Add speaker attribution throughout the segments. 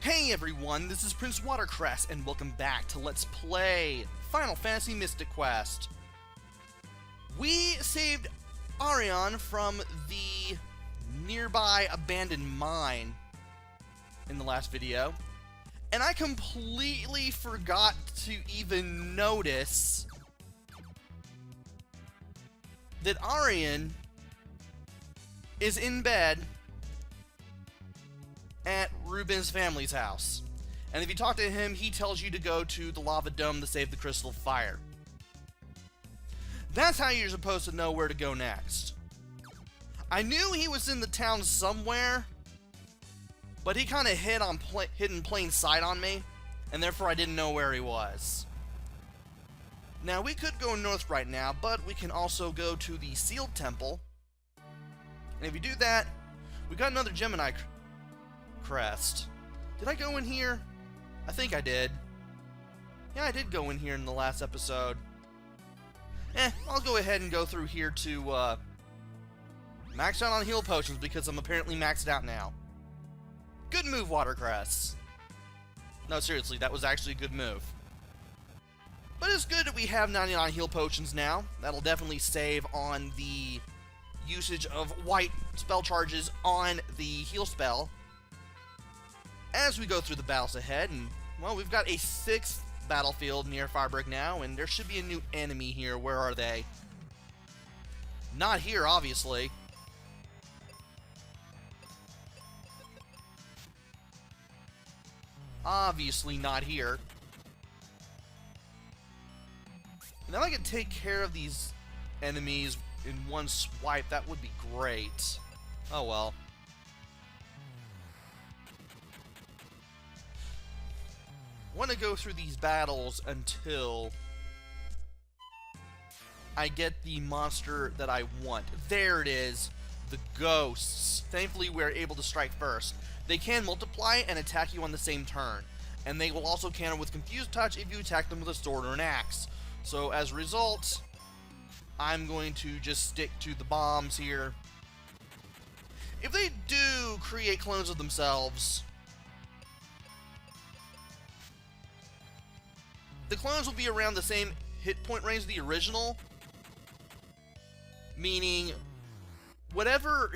Speaker 1: Hey everyone, this is PrinceWatercress, and welcome back to Let's Play Final Fantasy Mystic Quest. We saved Arion from the nearby abandoned mine in the last video, and I completely forgot to even notice that Arion is in bed at Ruben's family's house. And if you talk to him, he tells you to go to the lava dome to save the crystal fire. That's how you're supposed to know where to go next. I knew he was in the town somewhere, but he kind of hid in plain sight on me, and therefore I didn't know where he was. Now, we could go north right now, but we can also go to the sealed temple. And if you do that, we got another Gemini crest. Did I go in here? I think I did. Yeah, I did go in here in the last episode. I'll go ahead and go through here to max out on heal potions because I'm apparently maxed out now. Good move, Watercress. No, seriously, that was actually a good move. But it's good that we have 99 heal potions now. That'll definitely save on the usage of white spell charges on the heal spell as we go through the battles ahead. And, well, we've got a 6th battlefield near Firebreak now, and there should be a new enemy here. Where are they? Not here, obviously. Obviously not here. And if I could take care of these enemies in one swipe, that would be great. Oh well. I want to go through these battles until I get the monster that I want. There it is, the ghosts. Thankfully, we're able to strike first. They can multiply and attack you on the same turn, and they will also counter with Confused Touch if you attack them with a sword or an axe. So as a result, I'm going to just stick to the bombs here. If they do create clones of themselves, the clones will be around the same hit point range as the original, meaning whatever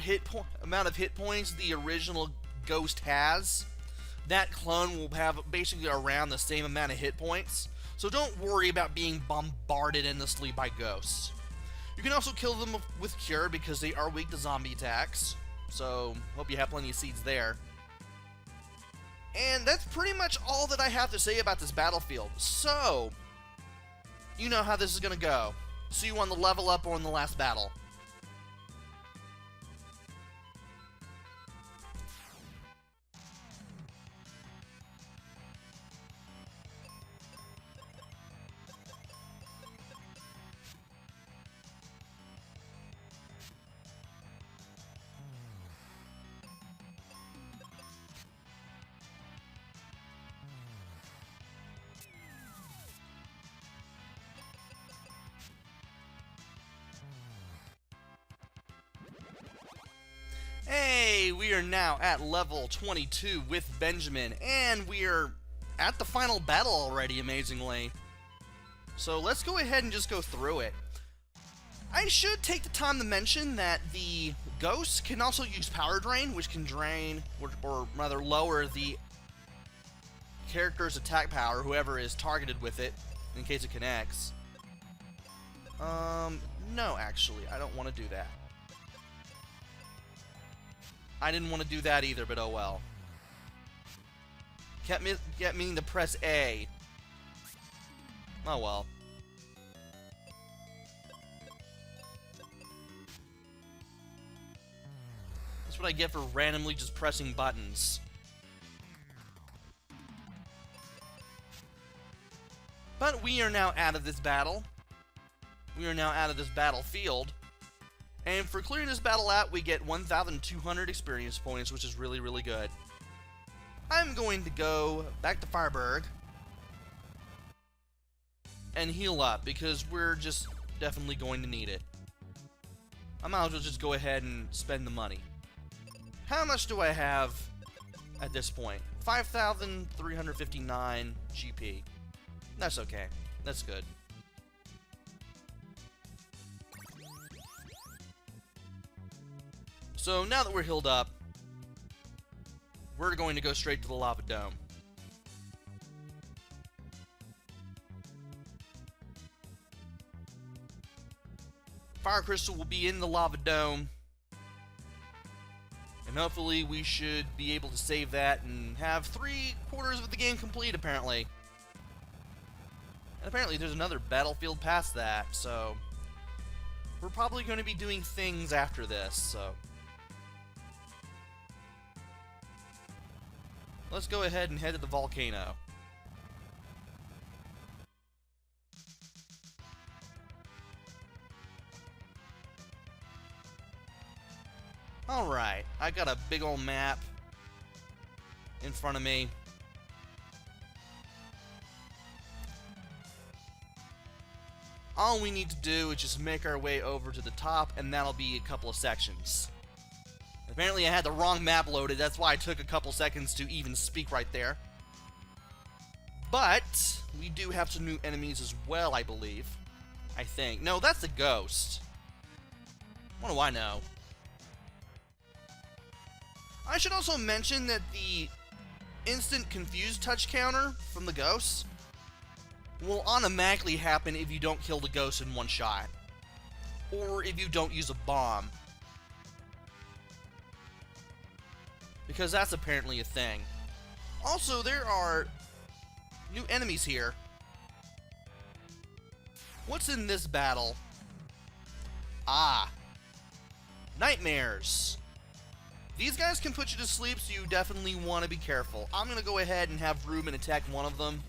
Speaker 1: amount of hit points the original ghost has, that clone will have basically around the same amount of hit points. So don't worry about being bombarded endlessly by ghosts. You can also kill them with Cure because they are weak to zombie attacks. So hope you have plenty of seeds there. And that's pretty much all that I have to say about this battlefield. So, you know how this is going to go. See you on the level up or in the last battle. Hey, we are now at level 22 with Benjamin, and we are at the final battle already, amazingly. So let's go ahead and just go through it. I should take the time to mention that the ghosts can also use Power Drain, which can drain, or rather lower the character's attack power, whoever is targeted with it, in case it connects. No, actually, I don't want to do that. I didn't want to do that either, but oh well. Kept meaning to press A. Oh well. That's what I get for randomly just pressing buttons. But we are now out of this battle. We are now out of this battlefield. And for clearing this battle out, we get 1,200 experience points, which is really, really good. I'm going to go back to Fireberg and heal up, because we're just definitely going to need it. I might as well just go ahead and spend the money. How much do I have at this point? 5,359 GP. That's okay. That's good. So now that we're healed up, we're going to go straight to the lava dome. Fire crystal will be in the lava dome, and hopefully we should be able to save that and have 3/4 of the game complete, apparently. And apparently there's another battlefield past that, so we're probably going to be doing things after this, so let's go ahead and head to the volcano. Alright, I got a big old map in front of me. All we need to do is just make our way over to the top, and that'll be a couple of sections. Apparently I had the wrong map loaded, that's why it took a couple seconds to even speak right there. But we do have some new enemies as well, I believe. I think. No, that's a ghost. What do I know? I should also mention that the instant confused touch counter from the ghosts will automatically happen if you don't kill the ghost in one shot. Or if you don't use a bomb. Because that's apparently a thing. Also, there are new enemies here. What's in this battle? Ah. Nightmares. These guys can put you to sleep, so you definitely want to be careful. I'm going to go ahead and have Ruben attack one of them.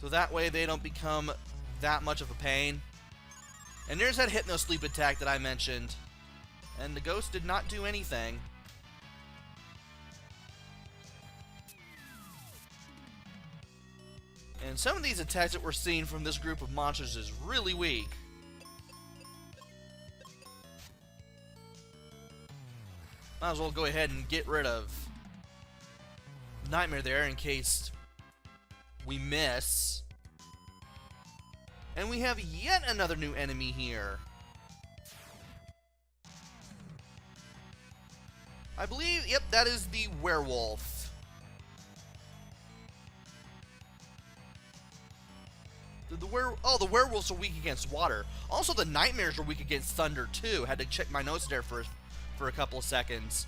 Speaker 1: So that way they don't become that much of a pain. And there's that hypno sleep attack that I mentioned. And the ghost did not do anything. And some of these attacks that we're seeing from this group of monsters is really weak. Might as well go ahead and get rid of Nightmare there in case we miss. And we have yet another new enemy here. I believe, yep, that is the werewolf. The werewolves are weak against water. Also, the nightmares are weak against thunder too. Had to check my notes there for a couple of seconds.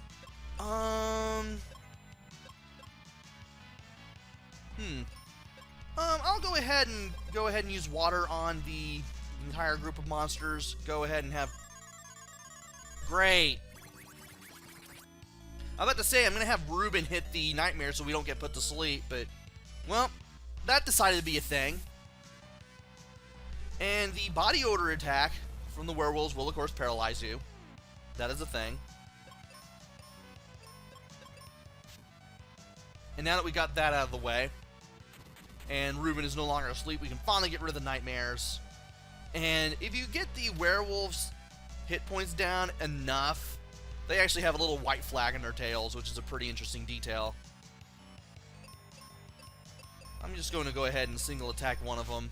Speaker 1: I'll go ahead and use water on the entire group of monsters. Go ahead and have. Great. I'm about to say I'm gonna have Ruben hit the nightmare so we don't get put to sleep, but well, that decided to be a thing. And the body odor attack from the werewolves will of course paralyze you. That is a thing. And now that we got that out of the way, and Ruben is no longer asleep, we can finally get rid of the nightmares. And if you get the werewolves' hit points down enough, they actually have a little white flag in their tails, which is a pretty interesting detail. I'm just going to go ahead and single attack one of them.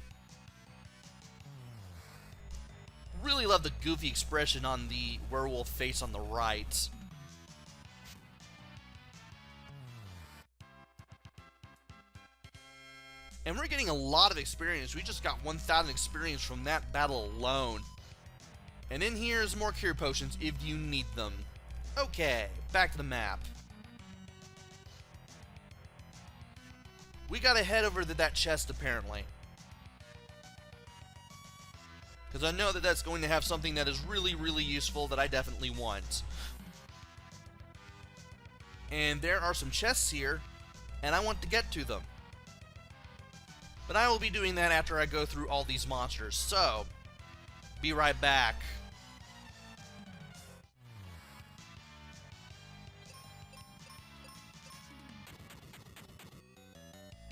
Speaker 1: Really love the goofy expression on the werewolf face on the right. And we're getting a lot of experience. We just got 1,000 experience from that battle alone. And in here is more cure potions if you need them. Okay, back to the map. We gotta head over to that chest apparently. Because I know that that's going to have something that is really, really useful that I definitely want. And there are some chests here, and I want to get to them. But I will be doing that after I go through all these monsters, so be right back.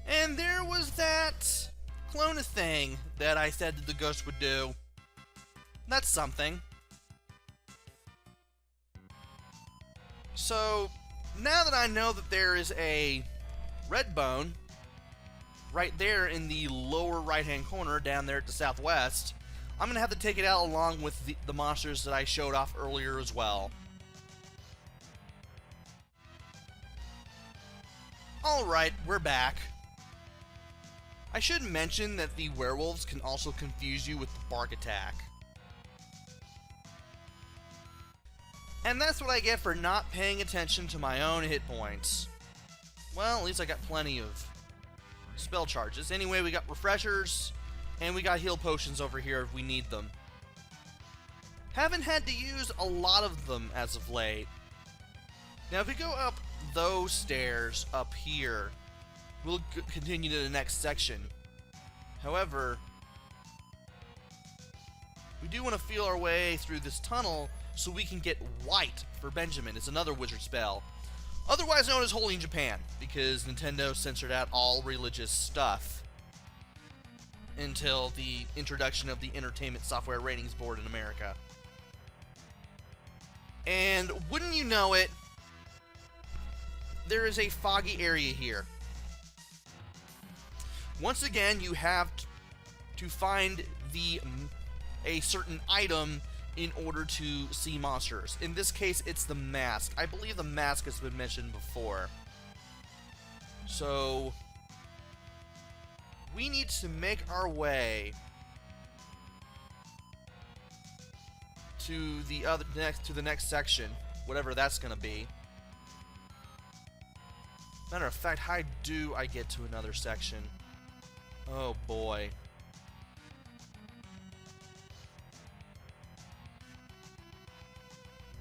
Speaker 1: And there was that clone thing that I said that the ghost would do. That's something. So, Now that I know that there is a red bone right there in the lower right-hand corner down there at the southwest, I'm going to have to take it out along with the monsters that I showed off earlier as well. Alright, we're back. I should mention that the werewolves can also confuse you with the bark attack. And that's what I get for not paying attention to my own hit points. Well, at least I got plenty of spell charges. Anyway, we got refreshers, and we got heal potions over here if we need them. Haven't had to use a lot of them as of late. Now, if we go up those stairs up here, we'll continue to the next section. However, we do want to feel our way through this tunnel so we can get white for Benjamin. It's another wizard spell, otherwise known as Holy in Japan, because Nintendo censored out all religious stuff until the introduction of the Entertainment Software Ratings Board in America. And wouldn't you know it, there is a foggy area here. Once again, you have to find a certain item in order to see monsters. In this case, it's the mask. I believe the mask has been mentioned before. So we need to make our way to the next section, whatever that's gonna be. Matter of fact, how do I get to another section? Oh boy.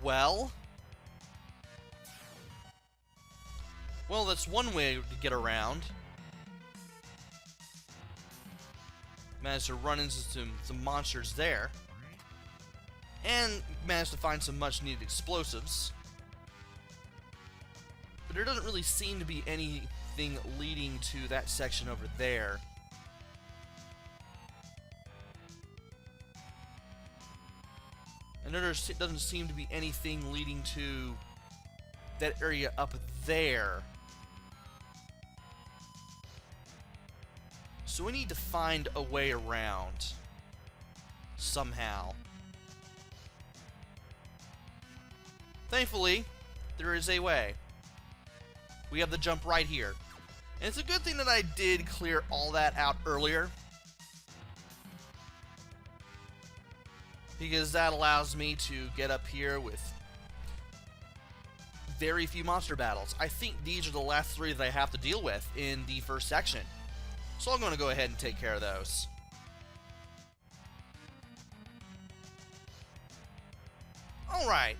Speaker 1: Well, that's one way to get around. Managed to run into some monsters there. And managed to find some much needed explosives. But there doesn't really seem to be anything leading to that section over there. And there doesn't seem to be anything leading to that area up there. So we need to find a way around somehow. Thankfully, there is a way. We have the jump right here. And it's a good thing that I did clear all that out earlier, because that allows me to get up here with very few monster battles. I think these are the last 3 that I have to deal with in the first section. So I'm going to go ahead and take care of those. Alright.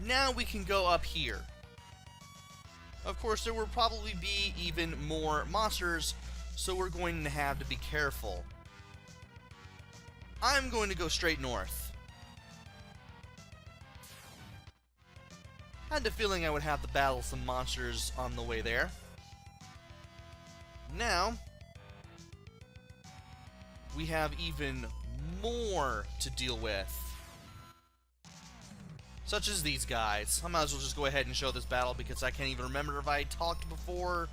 Speaker 1: Now we can go up here. Of course, there will probably be even more monsters, so we're going to have to be careful. I'm going to go straight north. I had a feeling I would have to battle some monsters on the way there. Now, we have even more to deal with. Such as these guys. I might as well just go ahead and show this battle because I can't even remember if I talked before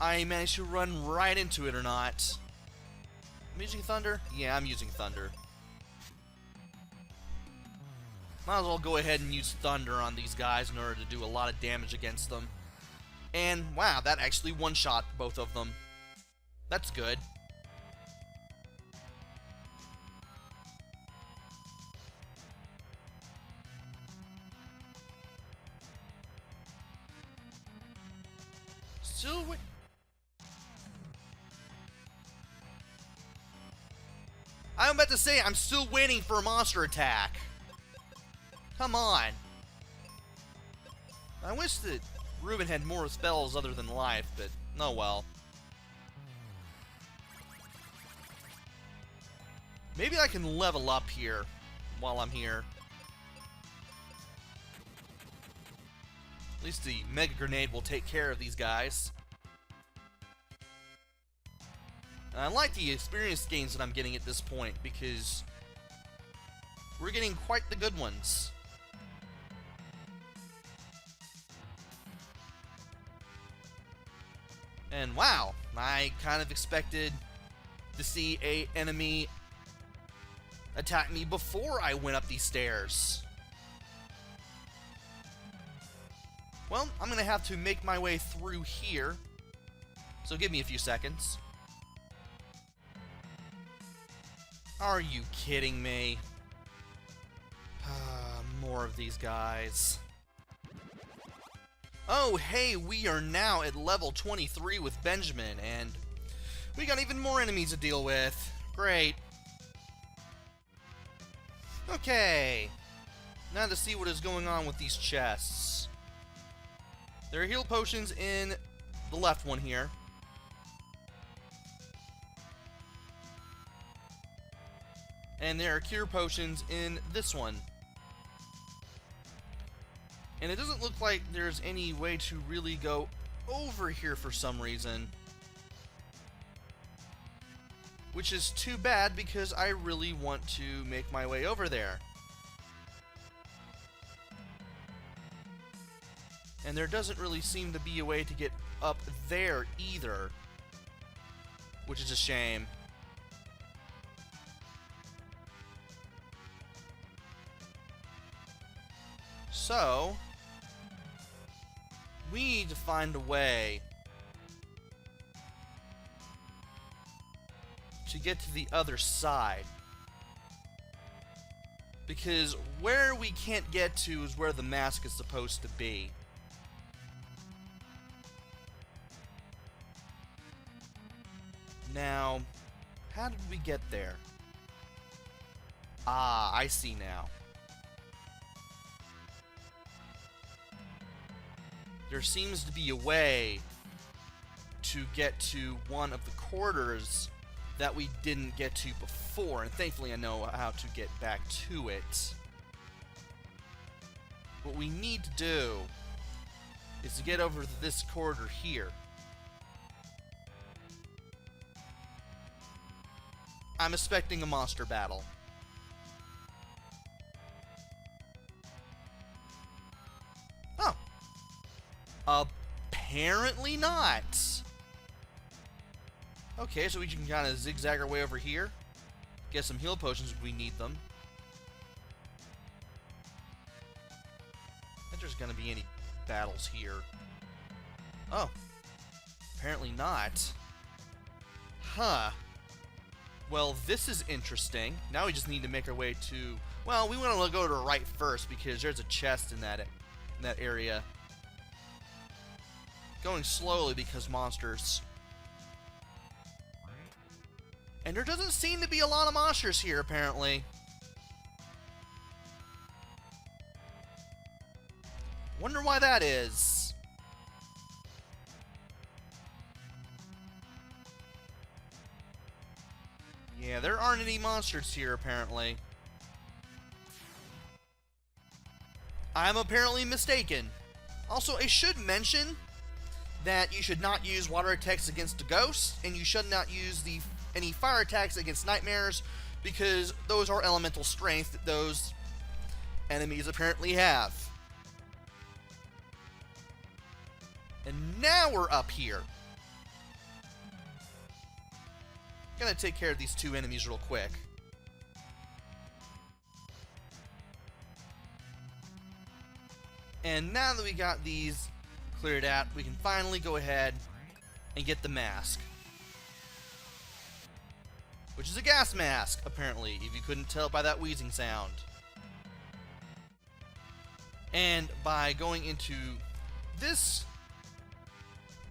Speaker 1: I managed to run right into it or not. I'm using Thunder? Yeah, I'm using Thunder. Might as well go ahead and use Thunder on these guys in order to do a lot of damage against them. And, wow, that actually one-shot both of them. That's good. Still wait. I'm about to say, I'm still waiting for a monster attack. Come on. I wish that Ruben had more spells other than life, but oh well. Maybe I can level up here while I'm here. At least the Mega Grenade will take care of these guys. And I like the experience gains that I'm getting at this point because we're getting quite the good ones. And wow, I kind of expected to see a enemy attack me before I went up these stairs. Well, I'm gonna have to make my way through here, so give me a few seconds. Are you kidding me? More of these guys. Oh, hey, we are now at level 23 with Benjamin, and we got even more enemies to deal with. Great. Okay. Now to see what is going on with these chests. There are heal potions in the left one here. And there are cure potions in this one. And it doesn't look like there's any way to really go over here for some reason. Which is too bad because I really want to make my way over there. And there doesn't really seem to be a way to get up there either. Which is a shame. So, we need to find a way to get to the other side. Because where we can't get to is where the mask is supposed to be. Now, how did we get there? Ah, I see now. There seems to be a way to get to one of the quarters that we didn't get to before, and thankfully I know how to get back to it. What we need to do is to get over to this corridor here. I'm expecting a monster battle. Oh. Apparently not. Okay, so we can kind of zigzag our way over here. Get some heal potions if we need them. I think there's going to be any battles here. Oh. Apparently not. Huh. Well, this is interesting. Now we just need to make our way to... Well, we want to go to the right first because there's a chest in that area. Going slowly because monsters. And there doesn't seem to be a lot of monsters here, apparently. Wonder why that is. Yeah, there aren't any monsters here, apparently. I'm apparently mistaken. Also, I should mention that you should not use water attacks against the ghosts, and you should not use any fire attacks against nightmares, because those are elemental strength that those enemies apparently have. And now we're up here. Gonna take care of these two enemies real quick. And now that we got these cleared out, we can finally go ahead and get the mask. Which is a gas mask, apparently, if you couldn't tell by that wheezing sound. And by going into this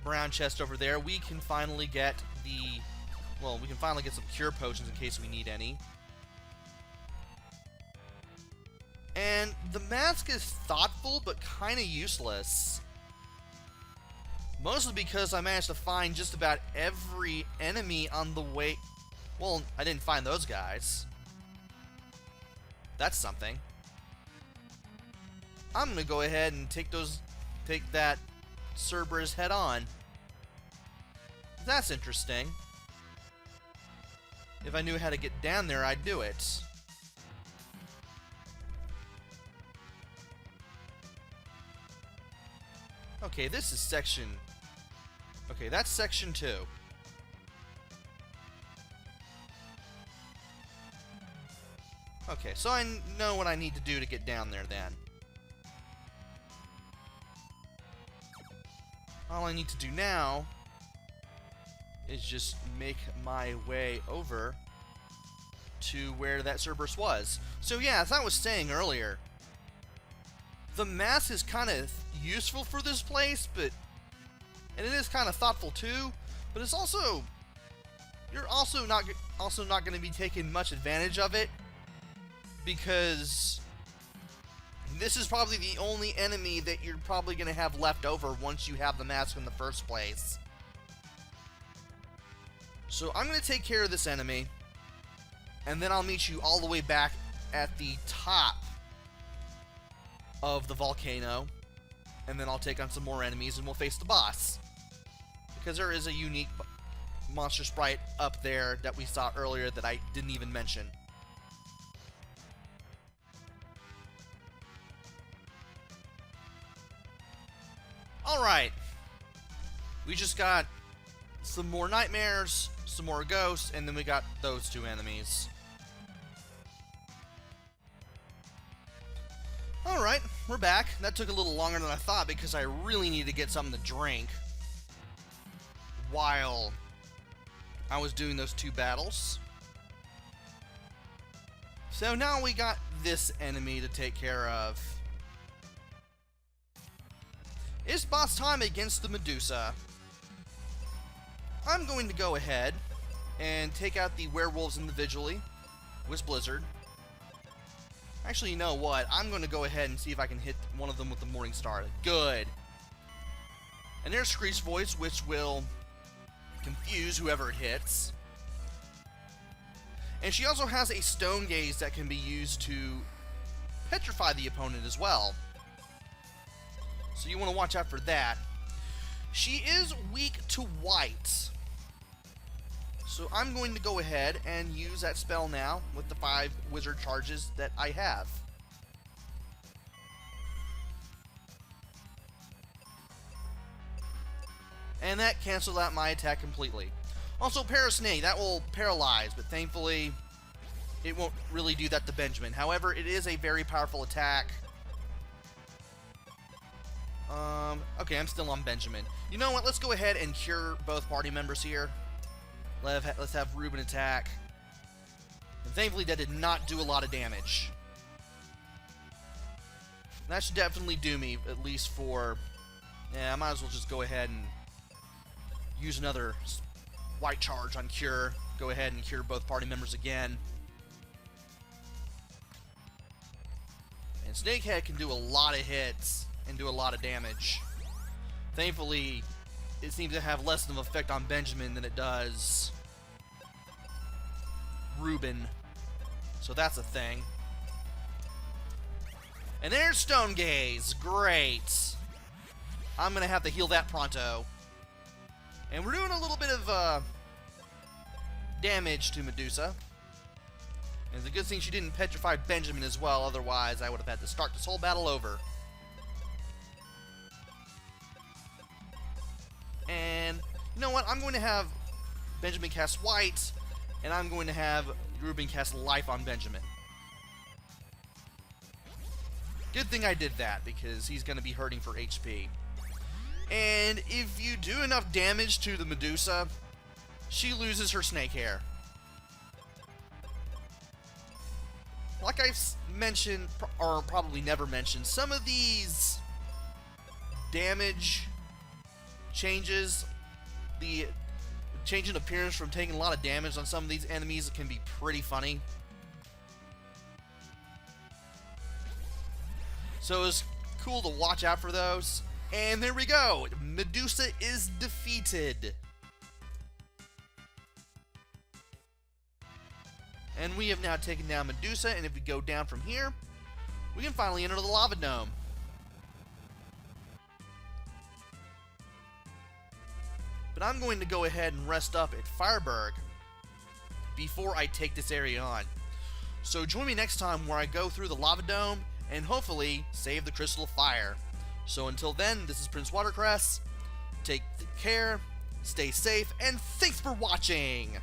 Speaker 1: brown chest over there, we can finally get the... Well, we can finally get some cure potions in case we need any. And the mask is thoughtful, but kind of useless. Mostly because I managed to find just about every enemy on the way... Well, I didn't find those guys. That's something. I'm gonna go ahead and take that Cerberus head on. That's interesting. If I knew how to get down there, I'd do it. Okay, this is section... Okay, that's section 2. Okay, so I know what I need to do to get down there then. All I need to do now is just make my way over to where that Cerberus was. So yeah, as I was saying earlier, the mask is kind of useful for this place, and it is kind of thoughtful too, but it's also, you're also not going to be taking much advantage of it, because this is probably the only enemy that you're probably going to have left over once you have the mask in the first place. So I'm going to take care of this enemy, and then I'll meet you all the way back at the top of the volcano, and then I'll take on some more enemies and we'll face the boss. Because there is a unique monster sprite up there that we saw earlier that I didn't even mention. Alright, we just got some more nightmares, some more ghosts, and then we got those two enemies. Alright, we're back. That took a little longer than I thought because I really need to get something to drink while I was doing those two battles. So now we got this enemy to take care of. It's boss time against the Medusa. I'm going to go ahead and take out the werewolves individually with Blizzard. Actually, you know what? I'm going to go ahead and see if I can hit one of them with the Morning Star. Good. And there's Screech's voice, which will confuse whoever it hits. And she also has a Stone Gaze that can be used to petrify the opponent as well. So you want to watch out for that. She is weak to white. So I'm going to go ahead and use that spell now with the 5 wizard charges that I have. And that canceled out my attack completely. Also, Parasnake, that will paralyze, but thankfully it won't really do that to Benjamin. However, it is a very powerful attack. Okay, I'm still on Benjamin. You know what? Let's go ahead and cure both party members here. Let's have Ruben attack. And thankfully, that did not do a lot of damage. That should definitely do me, at least for... Yeah, I might as well just go ahead and use another white charge on cure. Go ahead and cure both party members again. And Snakehead can do a lot of hits and do a lot of damage. Thankfully, it seems to have less of an effect on Benjamin than it does Ruben. So that's a thing. And there's Stone Gaze. Great. I'm going to have to heal that pronto. And we're doing a little bit of damage to Medusa. And it's a good thing she didn't petrify Benjamin as well. Otherwise, I would have had to start this whole battle over. And you know what? I'm going to have Benjamin cast White, and I'm going to have Ruben cast Life on Benjamin. Good thing I did that, because he's going to be hurting for HP. And if you do enough damage to the Medusa, she loses her snake hair. Like I've mentioned, or probably never mentioned, some of these damage changes, the change in appearance from taking a lot of damage on some of these enemies can be pretty funny. So it's cool to watch out for those. And there we go. Medusa is defeated. And we have now taken down Medusa, and if we go down from here, we can finally enter the lava dome. But I'm going to go ahead and rest up at Fireberg before I take this area on. So join me next time where I go through the lava dome and hopefully save the Crystal of Fire. So until then, this is PrinceWatercress. Take care, stay safe, and thanks for watching!